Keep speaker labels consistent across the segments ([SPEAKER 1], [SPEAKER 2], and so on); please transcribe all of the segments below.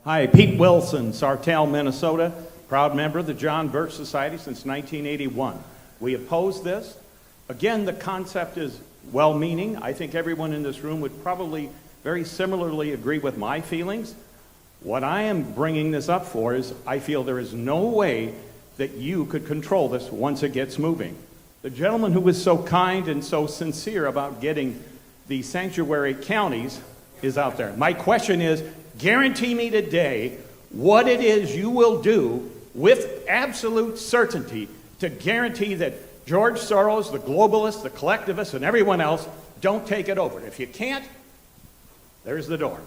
[SPEAKER 1] Hi, Pete Wilson, Sartell, Minnesota, proud member of the John Birch Society since 1981. We oppose this. Again, the concept is well-meaning. I think everyone in this room would probably very similarly agree with my feelings. What I am bringing this up for is I feel there is no way that you could control this once it gets moving. The gentleman who was so kind and so sincere about getting the sanctuary counties is out there. My question is, guarantee me today what it is you will do with absolute certainty to guarantee that George Soros, the globalists, the collectivists, and everyone else don't take it over. If you can't, there's the door.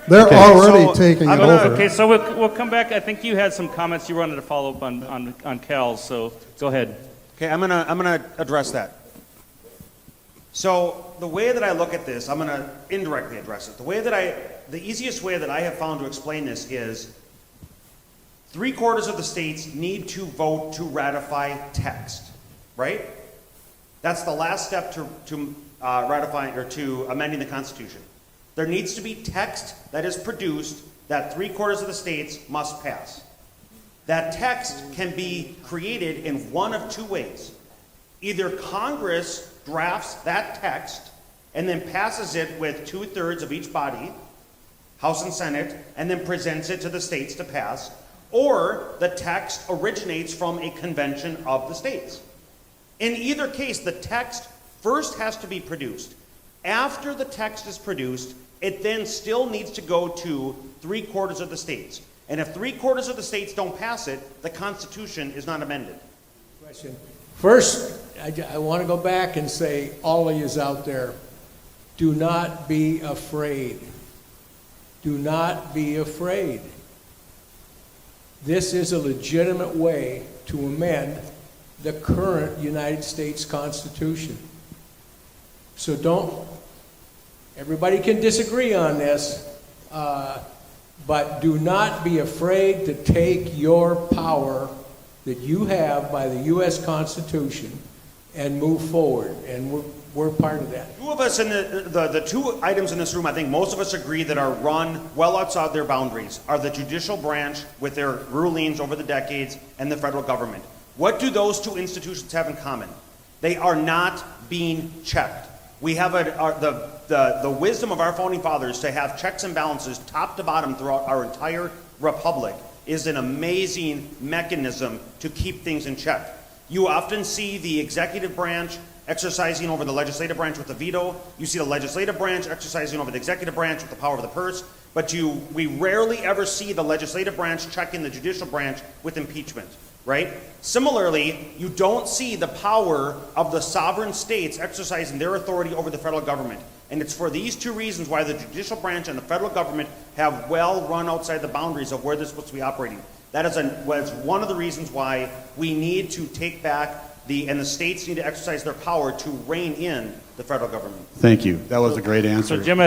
[SPEAKER 2] They're already taking it over.
[SPEAKER 3] Okay, so we'll come back. I think you had some comments you wanted to follow up on Cal's, so go ahead.
[SPEAKER 4] Okay, I'm gonna address that. So the way that I look at this, I'm gonna indirectly address it. The easiest way that I have found to explain this is 3/4 of the states need to vote to ratify text, right? That's the last step to ratifying or to amending the Constitution. There needs to be text that is produced that 3/4 of the states must pass. That text can be created in one of two ways. Either Congress drafts that text and then passes it with 2/3 of each body, House and Senate, and then presents it to the states to pass, or the text originates from a convention of the states. In either case, the text first has to be produced. After the text is produced, it then still needs to go to 3/4 of the states. And if 3/4 of the states don't pass it, the Constitution is not amended.
[SPEAKER 5] Question. First, I want to go back and say, all of yous out there, do not be afraid. Do not be afraid. This is a legitimate way to amend the current United States Constitution. So everybody can disagree on this, but do not be afraid to take your power that you have by the U.S. Constitution and move forward, and we're part of that.
[SPEAKER 4] Two of us in the two items in this room, I think most of us agree that are run well outside their boundaries, are the judicial branch with their rulings over the decades and the federal government. What do those two institutions have in common? They are not being checked. We have the wisdom of our founding fathers to have checks and balances top to bottom throughout our entire republic is an amazing mechanism to keep things in check. You often see the executive branch exercising over the legislative branch with the veto. You see the legislative branch exercising over the executive branch with the power of the purse. But we rarely ever see the legislative branch checking the judicial branch with impeachment, right? Similarly, you don't see the power of the sovereign states exercising their authority over the federal government. And it's for these two reasons why the judicial branch and the federal government have well run outside the boundaries of where they're supposed to be operating. That is one of the reasons why we need to take back and the states need to exercise their power to rein in the federal government.
[SPEAKER 6] Thank you. That was a great answer.
[SPEAKER 3] So Jim,